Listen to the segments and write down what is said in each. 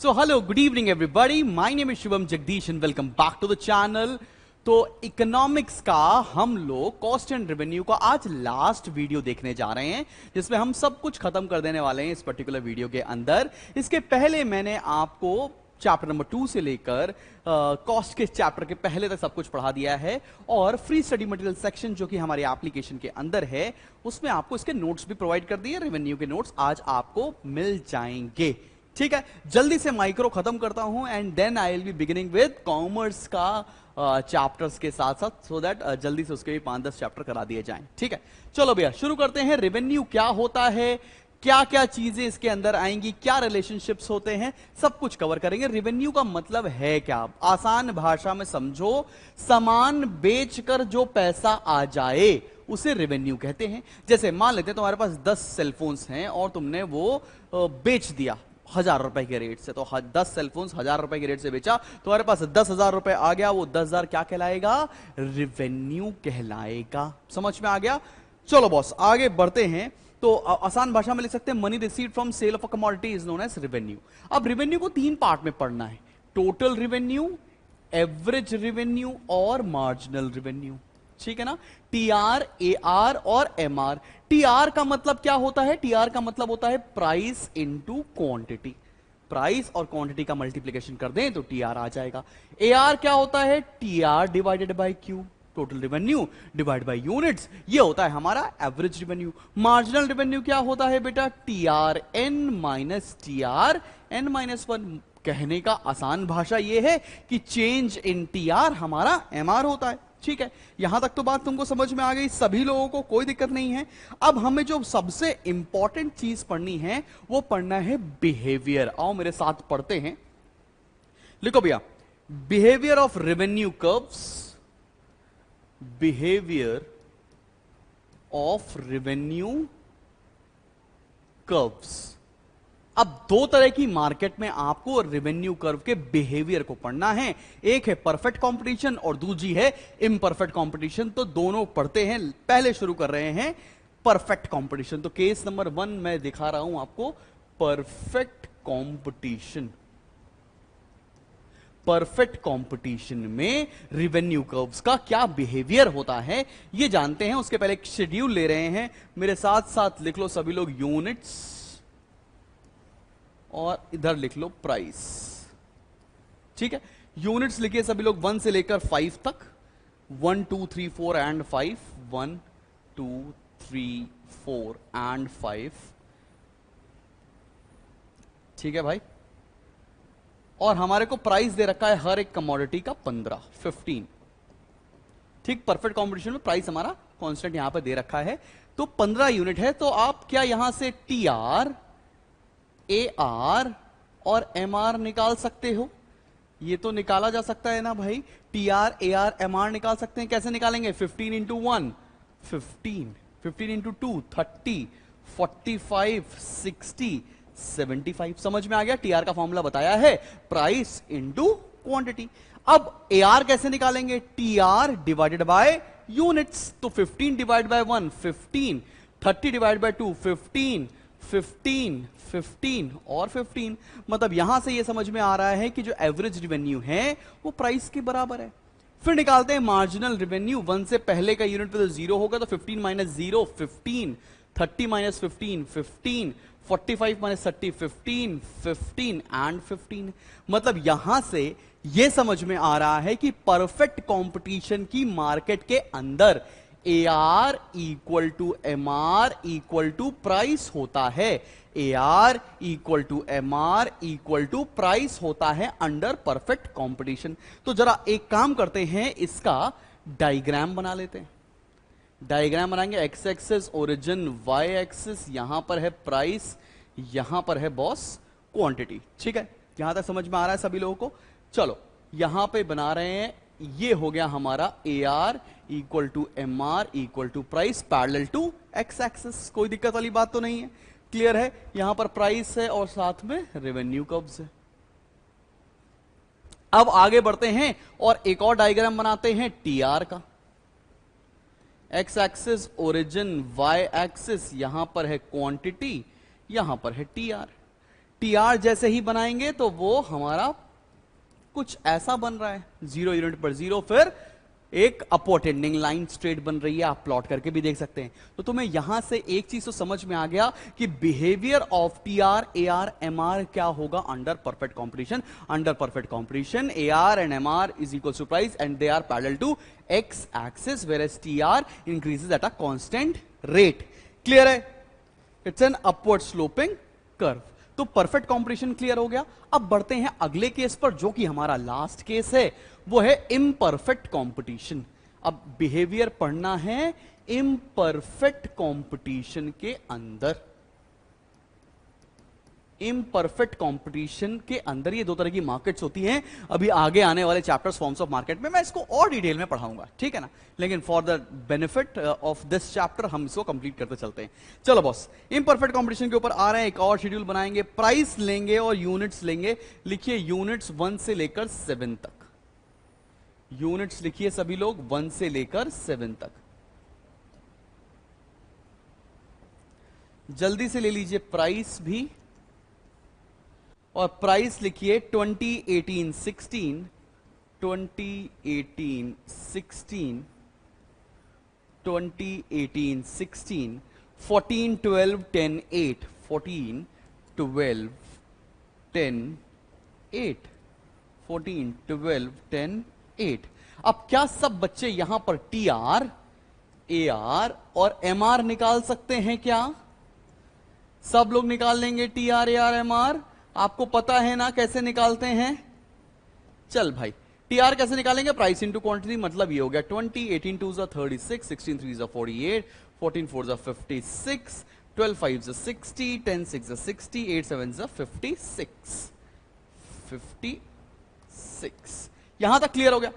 So hello, good evening everybody. My name is Shivam Jagdish and welcome back to the channel. तो economics का हम लोग cost and revenue का आज last video देखने जा रहे हैं, जिसमें हम सब कुछ खत्म कर देने वाले हैं इस पर्टिकुलर वीडियो के अंदर। इसके पहले मैंने आपको चैप्टर नंबर 2 से लेकर कॉस्ट के चैप्टर के पहले तक सब कुछ पढ़ा दिया है, और फ्री स्टडी मटेरियल सेक्शन जो कि हमारे एप्लीकेशन के अंदर है उसमें आपको इसके नोट्स भी प्रोवाइड कर दिए। रेवेन्यू के नोट्स आज आपको मिल जाएंगे। ठीक है, जल्दी से माइक्रो खत्म करता हूं and then I will be beginning with commerce का चैप्टर्स के साथ साथ, सो दैट जल्दी से उसके भी 5-10 चैप्टर करा दिए जाएं। ठीक है, चलो भैया शुरू करते हैं। रेवेन्यू क्या होता है, क्या क्या चीजें इसके अंदर आएंगी, क्या रिलेशनशिप्स होते हैं, सब कुछ कवर करेंगे। रेवेन्यू का मतलब है क्या, आसान भाषा में समझो, सामान बेचकर जो पैसा आ जाए उसे रेवेन्यू कहते हैं। जैसे मान लेते हैं तुम्हारे पास 10 सेलफोन्स हैं और तुमने वो बेच दिया 1000 रुपए के रेट से, तो 10 सेलफोन्स 1000 रुपए के रेट से बेचा, तुम्हारे पास 10,000 रुपए आ गया। वो 10,000 क्या कहलाएगा, रेवेन्यू कहलाएगा। समझ में आ गया। चलो बॉस आगे बढ़ते हैं। तो आसान भाषा में लिख सकते हैं money received from sale of a commodity is known as revenue. अब रेवेन्यू को 3 पार्ट में पढ़ना है, टोटल रेवेन्यू, एवरेज रेवेन्यू और मार्जिनल रेवेन्यू। ठीक है ना, टीआर, एआर और एमआर। टीआर का मतलब क्या होता है, टीआर का मतलब होता है प्राइस इनटू क्वांटिटी। प्राइस और क्वांटिटी का मल्टीप्लिकेशन कर दें तो टीआर आ जाएगा। एआर क्या होता है, TR divided by Q, total revenue divide by units, ये होता है हमारा एवरेज रेवेन्यू। मार्जिनल रेवेन्यू क्या होता है बेटा, TR N minus TR N minus 1। कहने का आसान भाषा ये है कि चेंज इन टीआर हमारा एमआर होता है। ठीक है, यहां तक तो बात तुमको समझ में आ गई, सभी लोगों को कोई दिक्कत नहीं है। अब हमें जो सबसे इंपॉर्टेंट चीज पढ़नी है वो पढ़ना है बिहेवियर। आओ मेरे साथ पढ़ते हैं, लिखो भैया, behaviour of revenue curves, behaviour of revenue curves. अब 2 तरह की मार्केट में आपको रेवेन्यू कर्व के बिहेवियर को पढ़ना है, एक है परफेक्ट कंपटीशन और दूसरी है इम्परफेक्ट कंपटीशन। तो दोनों पढ़ते हैं। पहले शुरू कर रहे हैं परफेक्ट कंपटीशन। तो केस नंबर 1 मैं दिखा रहा हूं आपको, परफेक्ट कंपटीशन। परफेक्ट कंपटीशन में रेवेन्यू कर्व्स का क्या बिहेवियर होता है ये जानते हैं। उसके पहले एक शेड्यूल ले रहे हैं, मेरे साथ साथ लिख लो सभी लोग यूनिट्स और इधर लिख लो प्राइस। ठीक है, यूनिट्स लिखिए सभी लोग 1 से लेकर 5 तक, 1 2 3 4 एंड 5, 1 2 3 4 एंड 5। ठीक है भाई, और हमारे को प्राइस दे रखा है हर एक कमोडिटी का 15। ठीक, परफेक्ट कॉम्पिटिशन में प्राइस हमारा कांस्टेंट यहां पर दे रखा है, तो 15 यूनिट है। तो आप क्या यहां से टीआर, एआर और एमआर निकाल सकते हो? ये तो निकाला जा सकता है ना भाई, टीआर, एआर, एमआर निकाल सकते हैं। कैसे निकालेंगे, 15 इंटू 1 15, 15 इंटू 2 30, 45 60 75। समझ में आ गया, टीआर का फॉर्मूला बताया है, प्राइस इंटू क्वांटिटी। अब एआर कैसे निकालेंगे, टीआर डिवाइडेड बाय यूनिट्स। तो 15 डिवाइड बाय 1 15, 30 डिवाइड बाय 2 15, 15 15 और 15। मतलब यहां से यह समझ में आ रहा है कि जो एवरेज रेवेन्यू है वो प्राइस के बराबर है। फिर निकालते हैं मार्जिनल रेवेन्यू। 1 से पहले का यूनिट पे तो 0 होगा, तो 15 माइनस 0 15, 30 माइनस 15 15, 45 माइनस 30 15, 15 एंड 15। मतलब यहां से यह समझ में आ रहा है कि परफेक्ट कंपटीशन की मार्केट के अंदर AR equal to MR equal to price होता है। AR equal to MR equal to price होता है अंडर परफेक्ट कंपटीशन। तो जरा एक काम करते हैं, इसका डायग्राम बना लेते हैं। डायग्राम बनाएंगे, X axis origin, Y axis, यहां पर है प्राइस, यहां पर है बॉस क्वांटिटी। ठीक है, यहां तक समझ में आ रहा है सभी लोगों को। चलो यहां पे बना रहे हैं, ये हो गया हमारा AR equal to MR equal to price parallel to X axis. कोई दिक्कत वाली बात तो नहीं है, क्लियर है। यहां पर प्राइस है और साथ में रेवेन्यू कर्व्स है। अब आगे बढ़ते हैं और एक और डायग्राम बनाते हैं टीआर का। X axis origin, Y axis, यहां पर है क्वांटिटी, यहां पर है टीआर। टीआर जैसे ही बनाएंगे तो वो हमारा कुछ ऐसा बन रहा है, 0 यूनिट पर 0, फिर एक अपवर्ड टेंडिंग लाइन स्ट्रेट बन रही है, आप प्लॉट करके भी देख सकते हैं। तो तुम्हें यहां से एक चीज तो समझ में आ गया कि behaviour of TR, AR, MR क्या होगा under perfect competition. Under perfect competition AR and MR is equal to price and they are parallel to X axis, whereas TR increases at a constant rate. Clear है? It's an upward sloping curve. तो perfect competition clear हो गया। अब बढ़ते हैं अगले case पर, जो कि हमारा लास्ट केस है, वो है इम्परफेक्ट कंपटीशन। अब बिहेवियर पढ़ना है इम्परफेक्ट कंपटीशन के अंदर। इम्परफेक्ट कंपटीशन के अंदर ये दो तरह की मार्केट्स होती हैं। अभी आगे आने वाले चैप्टर्स फॉर्म्स ऑफ मार्केट में मैं इसको और डिटेल में पढ़ाऊंगा, ठीक है ना, लेकिन for the benefit of this chapter हम इसको कंप्लीट करते चलते हैं। चलो बॉस, इम्परफेक्ट कंपटीशन के ऊपर आ रहे हैं, एक और शेड्यूल बनाएंगे, प्राइस लेंगे और यूनिट्स लेंगे। लिखिए यूनिट्स 1 से लेकर 7 तक। यूनिट्स लिखिए सभी लोग 1 से लेकर 7 तक। जल्दी से ले लीजिए प्राइस भी, और प्राइस लिखिए 2018-16, 2018-16, 2018-16, 14, 12, 10, 8, 14, 12, 10, 8, 14, 12, 10, 8। अब क्या सब बच्चे यहां पर टी आर, ए आर और एम आर निकाल सकते हैं? क्या सब लोग निकाल लेंगे T R, A R, M R? आपको पता है ना कैसे निकालते हैं? चल भाई, टीआर कैसे निकालेंगे? प्राइस इंटू क्वांटिटी, मतलब ये हो गया 20, 18 2 36, 16 3 48, 14 4 56, 12 5 60, 10 6 60, 8 7 56, 56। यहां तक क्लियर हो गया?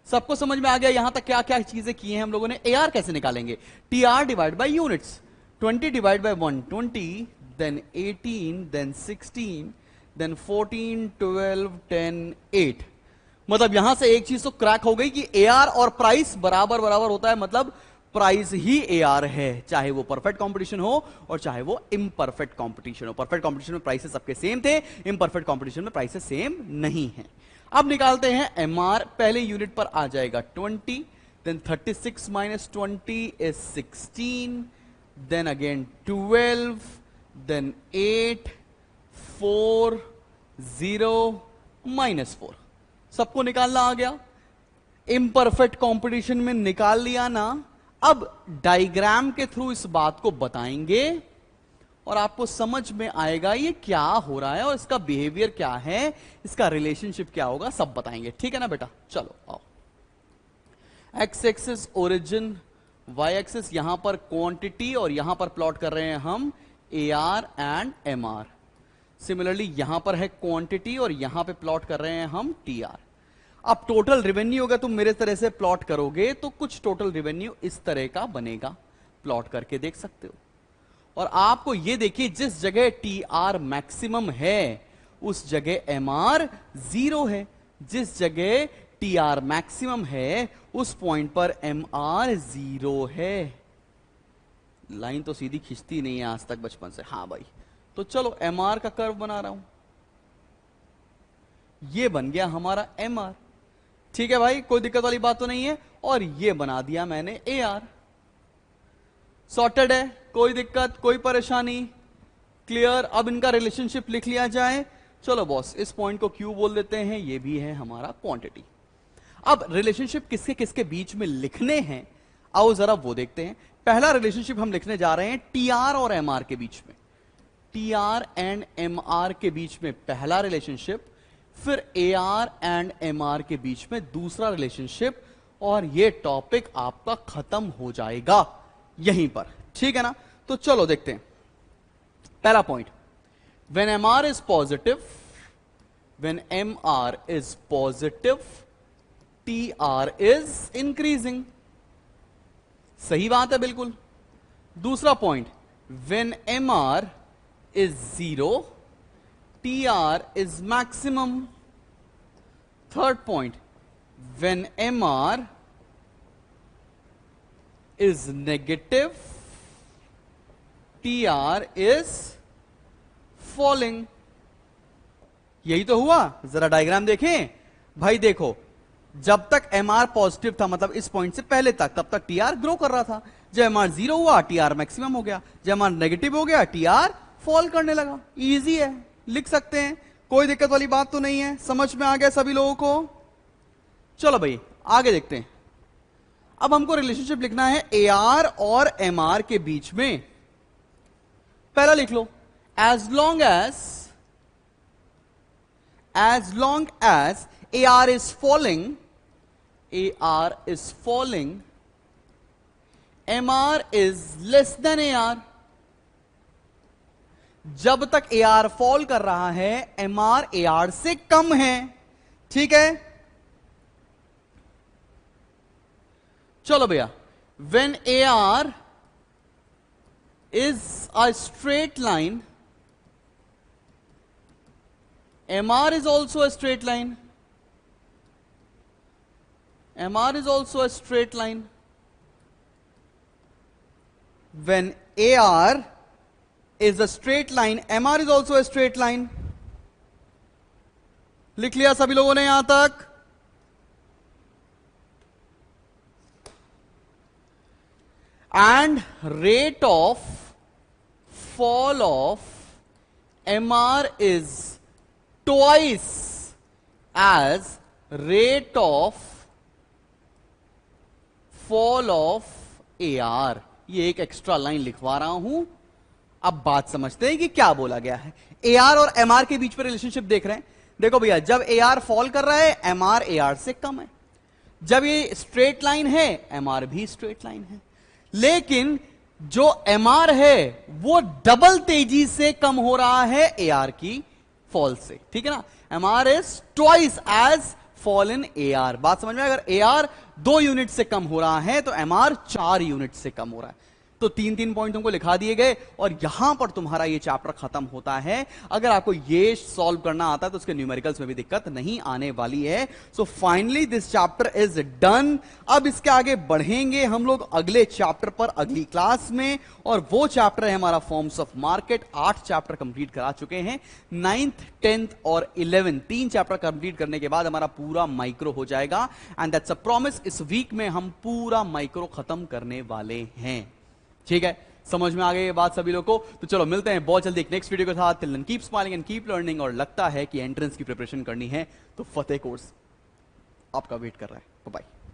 सबको समझ में आ गया यहां तक क्या क्या चीजें की हैं हम लोगों ने? एआर कैसे निकालेंगे? TR divide by units, 20 divide by 1 20, then 18, then 16, then 14, 12, 10, 8। मतलब यहां से एक चीज तो क्रैक हो गई कि एआर और प्राइस बराबर बराबर होता है, मतलब प्राइस ही एआर है, चाहे वो परफेक्ट कंपटीशन हो और चाहे वो इम्परफेक्ट कंपटीशन हो। परफेक्ट कंपटीशन में प्राइसेस सबके सेम थे, इम्परफेक्ट कंपटीशन में प्राइसेस सेम नहीं है। अब निकालते हैं एमआर। पहले यूनिट पर आ जाएगा 20, then 36 minus 20 is 16, then again 12, then 8, 4, 0, -4। सबको निकालना आ गया? इम्परफेक्ट कंपटीशन में निकाल लिया ना? अब डायग्राम के थ्रू इस बात को बताएंगे और आपको समझ में आएगा ये क्या हो रहा है और इसका बिहेवियर क्या है, इसका रिलेशनशिप क्या होगा, सब बताएंगे। ठीक है ना बेटा? चलो आओ। X axis origin, Y axis यहां पर क्वांटिटी और यहां पर प्लॉट कर रहे हैं हम AR एंड MR। सिमिलरली यहां पर है क्वांटिटी और यहां पे प्लॉट कर रहे हैं हम TR। अब टोटल रेवेन्यू अगर तुम मेरे तरह से प्लॉट करोगे तो कुछ टोटल रेवेन्यू इस तरह का बनेगा, प्लॉट करके देख सकते हो। और आपको ये देखिए, जिस जगह TR मैक्सिमम है उस जगह MR 0 है, जिस जगह TR मैक्सिमम है उस पॉइंट पर MR 0 है। लाइन तो सीधी खींचती नहीं है आज तक बचपन से। हाँ भाई, तो चलो एमआर का कर्व बना रहा हूं, ये बन गया हमारा एमआर। ठीक है भाई, कोई दिक्कत वाली बात तो नहीं है। और ये बना दिया मैंने एआर। सॉर्टेड है, कोई दिक्कत, कोई परेशानी? क्लियर? अब इनका रिलेशनशिप लिख लिया जाए। चलो बॉस, इस पॉइंट को क्यू बोल देते हैं, ये भी है हमारा क्वांटिटी। अब रिलेशनशिप किसके किसके बीच में लिखने हैं, आओ जरा वो देखते हैं। पहला रिलेशनशिप हम लिखने जा रहे हैं टीआर और एमआर के बीच में। टीआर एंड एमआर के बीच में पहला रिलेशनशिप, फिर एआर एंड एमआर के बीच में दूसरा रिलेशनशिप, और ये टॉपिक आपका खत्म हो जाएगा यहीं पर। ठीक है ना? तो चलो देखते हैं। पहला point, when MR is positive, when MR is positive, TR is increasing. सही बात है बिल्कुल। दूसरा point, when MR is 0, TR is maximum. Third point, when MR is negative, TR is falling. यही तो हुआ। जरा डायग्राम देखें भाई, देखो जब तक एमआर पॉजिटिव था, मतलब इस पॉइंट से पहले तक, तब तक टीआर ग्रो कर रहा था। जब एमआर जीरो हुआ टीआर मैक्सिमम हो गया, जब एमआर नेगेटिव हो गया टीआर फॉल करने लगा। इजी है, लिख सकते हैं, कोई दिक्कत वाली बात तो नहीं है। समझ में आ गया सभी लोगों को? चलो भाई आगे देखते हैं। अब हमको रिलेशनशिप लिखना है एआर और एमआर के बीच में। पहला लिख लो, as long as AR is falling, MR is less than AR। जब तक AR फॉल कर रहा है MR AR से कम है। ठीक है, चलो भैया, when AR is a straight line, MR is also a straight line, MR is also a straight line. When AR is a straight line, MR is also a straight line. लिख लिया सभी लोगों ने यहां तक? And rate of fall of MR is twice as rate of fall of AR। ये एक extra line लिखवा रहा हूं। अब बात समझते हैं कि क्या बोला गया है। AR और MR के बीच में रिलेशनशिप देख रहे हैं। देखो भैया, जब AR फॉल कर रहा है MR AR से कम है। जब ये स्ट्रेट लाइन है MR भी स्ट्रेट लाइन है, लेकिन जो MR है वो डबल तेजी से कम हो रहा है AR की फॉल से। ठीक है ना, MR is twice as fall in AR। बात समझ में? अगर AR 2 यूनिट से कम हो रहा है तो MR 4 यूनिट से कम हो रहा है। तो 3 पॉइंट तुमको लिखा दिए गए और यहां पर तुम्हारा ये चैप्टर खत्म होता है। अगर आपको ये सॉल्व करना आता है तो उसके न्यूमेरिकल्स में भी दिक्कत नहीं आने वाली है। So finally this chapter is done. अब इसके आगे बढ़ेंगे हम लोग अगले चैप्टर पर अगली क्लास में, और वो चैप्टर है हमारा forms of market. 8 chapter complete करा चुके हैं। 9th 10th और 11th 3 चैप्टर कंप्लीट करने के बाद हमारा पूरा माइक्रो हो जाएगा। एंड दैट्स अ प्रॉमिस, इस वीक में हम पूरा माइक्रो खत्म करने वाले हैं। ठीक है, समझ में आ गई ये बात सभी लोगों को? तो चलो मिलते हैं बहुत जल्दी एक नेक्स्ट वीडियो के साथ। Till then keep smiling and keep learning. और लगता है कि एंट्रेंस की प्रिपरेशन करनी है तो फतेह कोर्स आपका वेट कर रहा है। Bye bye.